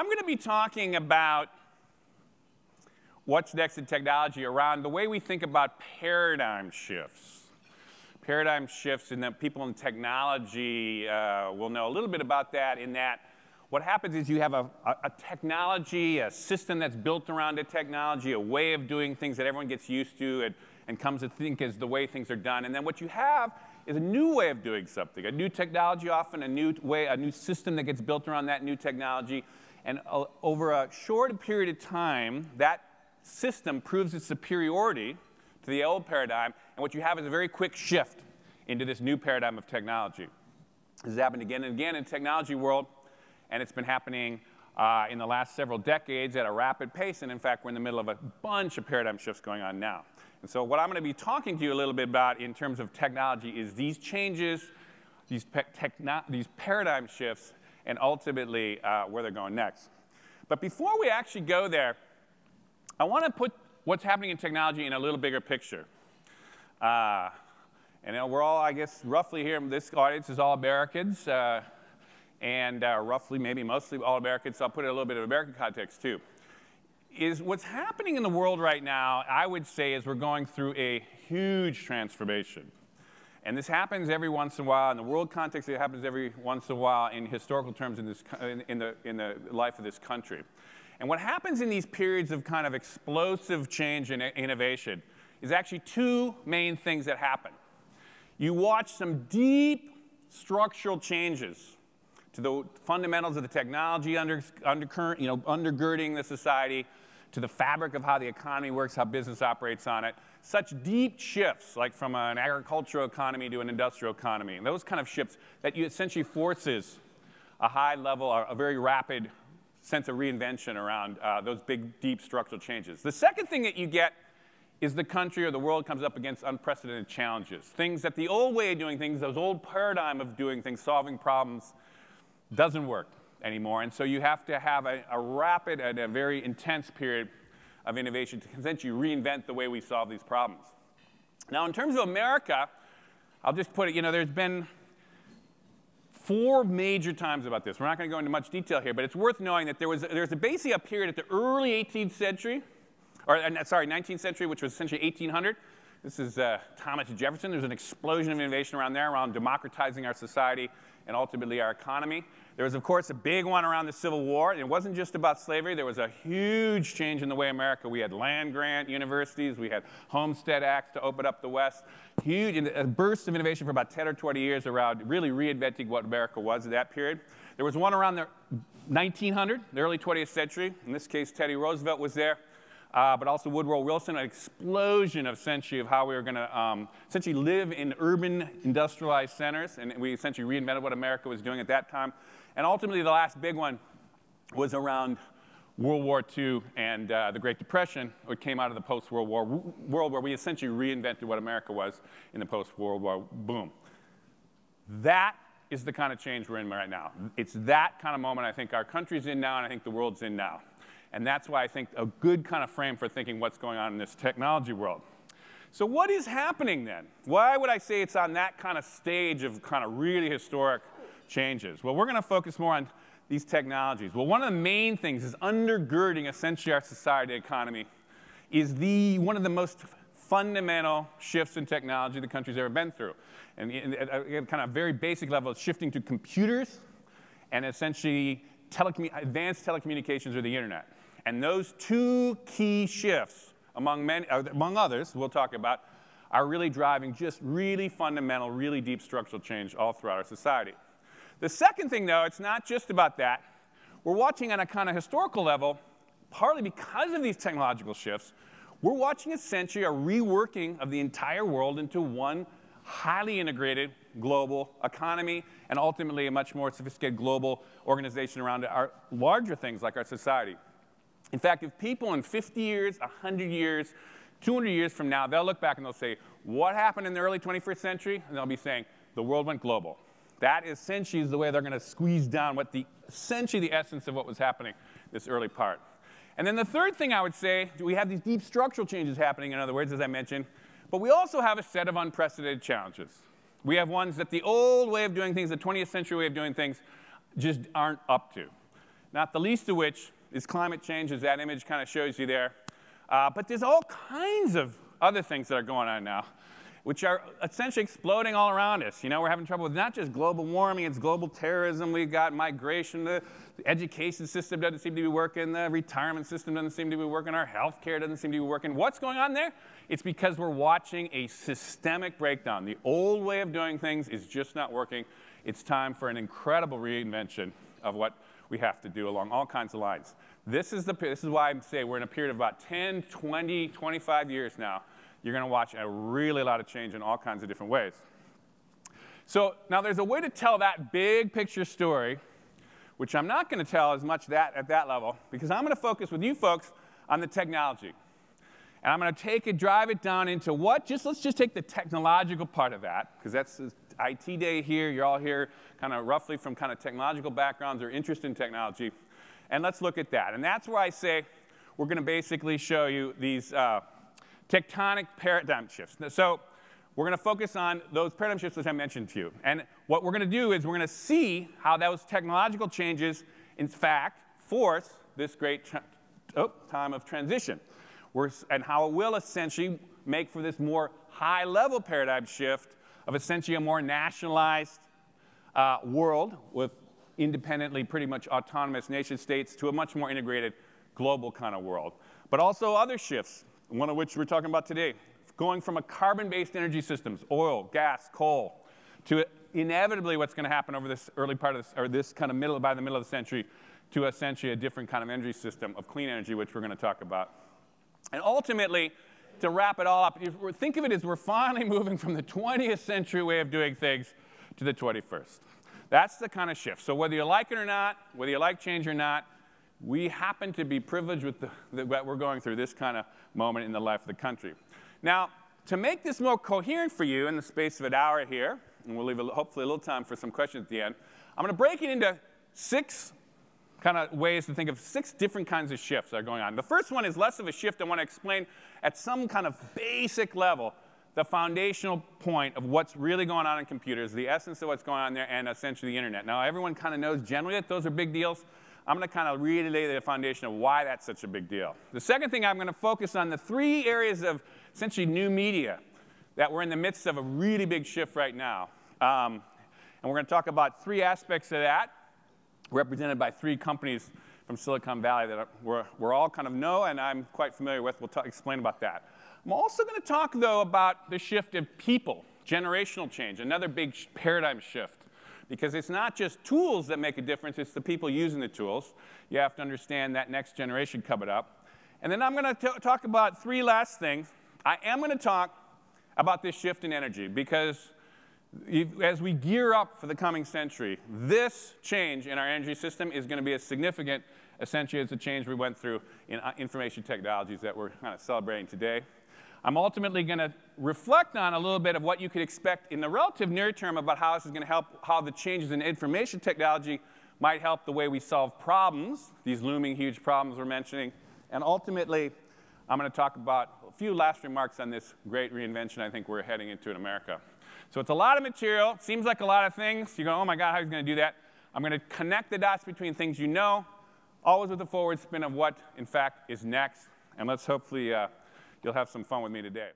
I'm going to be talking about what's next in technology around the way we think about paradigm shifts. Paradigm shifts, and that people in technology will know a little bit about that, in that what happens is you have a technology, a system that's built around a technology, a way of doing things that everyone gets used to and comes to think is the way things are done. And then what you have is a new way of doing something, a new technology, often a new way, a new system that gets built around that new technology. And over a short period of time, that system proves its superiority to the old paradigm. And what you have is a very quick shift into this new paradigm of technology. This has happened again and again in the technology world. And it's been happening in the last several decades at a rapid pace. And in fact, we're in the middle of a bunch of paradigm shifts going on now. And so what I'm going to be talking to you a little bit about in terms of technology is these changes, these paradigm shifts, and ultimately where they're going next. But before we actually go there, I want to put what's happening in technology in a little bigger picture. And we're all, I guess, roughly here, this audience is all Americans. And roughly, maybe mostly all Americans, so I'll put it in a little bit of American context too, is what's happening in the world right now, I would say, is we're going through a huge transformation. And this happens every once in a while. In the world context, it happens every once in a while in historical terms in the life of this country. And what happens in these periods of kind of explosive change and innovation is actually two main things that happen. You watch some deep structural changes to the fundamentals of the technology undergirding the society, to the fabric of how the economy works, how business operates on it. Such deep shifts, like from an agricultural economy to an industrial economy, and those kind of shifts that you essentially forces a high level, a very rapid sense of reinvention around those big, deep structural changes. The second thing that you get is the country or the world comes up against unprecedented challenges. Things that the old way of doing things, those old paradigm of doing things, solving problems, doesn't work anymore. And so you have to have a rapid and a very intense period of innovation to essentially reinvent the way we solve these problems. Now, in terms of America, I'll just put it, there's been 4 major times about this. We're not going to go into much detail here, but it's worth knowing that there's basically a period at the early 18th century, or sorry, 19th century, which was essentially 1800. This is Thomas Jefferson. There's an explosion of innovation around there, around democratizing our society and ultimately our economy. There was, of course, a big one around the Civil War. And it wasn't just about slavery. There was a huge change in the way America. We had land-grant universities. We had Homestead Acts to open up the West. Huge, a burst of innovation for about 10 or 20 years around really reinventing what America was at that period. There was one around the 1900, the early 20th century. In this case, Teddy Roosevelt was there. But also Woodrow Wilson, an explosion of essentially of how we were going to essentially live in urban industrialized centers. And we essentially reinvented what America was doing at that time. And ultimately, the last big one was around World War II and the Great Depression, which came out of the post-World War world, where we essentially reinvented what America was in the post-World War boom. That is the kind of change we're in right now. It's that kind of moment I think our country's in now, and I think the world's in now. And that's why I think a good kind of frame for thinking what's going on in this technology world. So what is happening then? Why would I say it's on that kind of stage of kind of really historic changes? Well, we're going to focus more on these technologies. Well, one of the main things is undergirding essentially our society economy is one of the most fundamental shifts in technology the country's ever been through. And at a kind of very basic level, it's shifting to computers and essentially advanced telecommunications or the internet. And those two key shifts, among others we'll talk about, are really driving just really fundamental, really deep structural change all throughout our society. The second thing, though, it's not just about that. We're watching on a kind of historical level, partly because of these technological shifts, we're watching essentially a reworking of the entire world into one highly integrated global economy, and ultimately a much more sophisticated global organization around our larger things like our society. In fact, if people in 50 years, 100 years, 200 years from now, they'll look back and they'll say, what happened in the early 21st century? And they'll be saying, the world went global. That essentially is the way they're going to squeeze down essentially the essence of what was happening this early part. And then the third thing I would say, we have these deep structural changes happening, in other words, as I mentioned, but we also have a set of unprecedented challenges. We have ones that the old way of doing things, the 20th century way of doing things, just aren't up to. not the least of which is climate change, as that image kind of shows you there. But there's all kinds of other things that are going on now, which are essentially exploding all around us. You know, we're having trouble with not just global warming, it's global terrorism. We've got migration. The education system doesn't seem to be working. The retirement system doesn't seem to be working. Our health care doesn't seem to be working. What's going on there? It's because we're watching a systemic breakdown. The old way of doing things is just not working. It's time for an incredible reinvention of what we have to do along all kinds of lines. This is why I say we're in a period of about 10, 20, 25 years now. You're going to watch a really lot of change in all kinds of different ways. So now there's a way to tell that big picture story, which I'm not going to tell as much at that level, because I'm going to focus with you folks on the technology. And I'm going to drive it down into let's just take the technological part of that, because that's IT day here. You're all here kind of roughly from kind of technological backgrounds or interest in technology. And let's look at that. And that's where I say we're going to basically show you these tectonic paradigm shifts. So we're going to focus on those paradigm shifts that I mentioned to you. And what we're going to do is we're going to see how those technological changes, in fact, force this great time of transition, and how it will essentially make for this more high-level paradigm shift of essentially a more nationalized world with independently pretty much autonomous nation states to a much more integrated global kind of world. But also other shifts, one of which we're talking about today, going from a carbon-based energy systems, oil, gas, coal, to inevitably what's going to happen over this early part of this, or this kind of by the middle of the century, to essentially a different kind of energy system of clean energy, which we're going to talk about. And ultimately, to wrap it all up, think of it as we're finally moving from the 20th century way of doing things to the 21st. That's the kind of shift. So whether you like it or not, whether you like change or not, we happen to be privileged with that we're going through this kind of moment in the life of the country. Now, to make this more coherent for you in the space of an hour here, and we'll leave hopefully a little time for some questions at the end, I'm going to break it into 6 kind of ways to think of 6 different kinds of shifts that are going on. The first one is less of a shift. I want to explain at some kind of basic level the foundational point of what's really going on in computers, the essence of what's going on there, and essentially the internet. Now, everyone kind of knows generally that those are big deals. I'm going to kind of relay the foundation of why that's such a big deal. The second thing, I'm going to focus on the 3 areas of essentially new media that we're in the midst of a really big shift right now. And we're going to talk about 3 aspects of that, represented by 3 companies from Silicon Valley that we're all kind of know and I'm quite familiar with. We'll explain about that. I'm also going to talk, though, about the shift of people, generational change, another big paradigm shift. Because it's not just tools that make a difference, it's the people using the tools. You have to understand that next generation coming up. And then I'm going to talk about 3 last things. I am going to talk about this shift in energy, because as we gear up for the coming century, this change in our energy system is going to be as significant, essentially, as the change we went through in information technologies that we're kind of celebrating today. I'm ultimately going to reflect on a little bit of what you could expect in the relative near term about how this is going to help, how the changes in information technology might help the way we solve problems, these looming huge problems we're mentioning. And ultimately, I'm going to talk about a few last remarks on this great reinvention I think we're heading into in America. So it's a lot of material. Seems like a lot of things. You go, oh my God, how are you going to do that? I'm going to connect the dots between things you know, always with a forward spin of what, in fact, is next. And let's hopefully you'll have some fun with me today.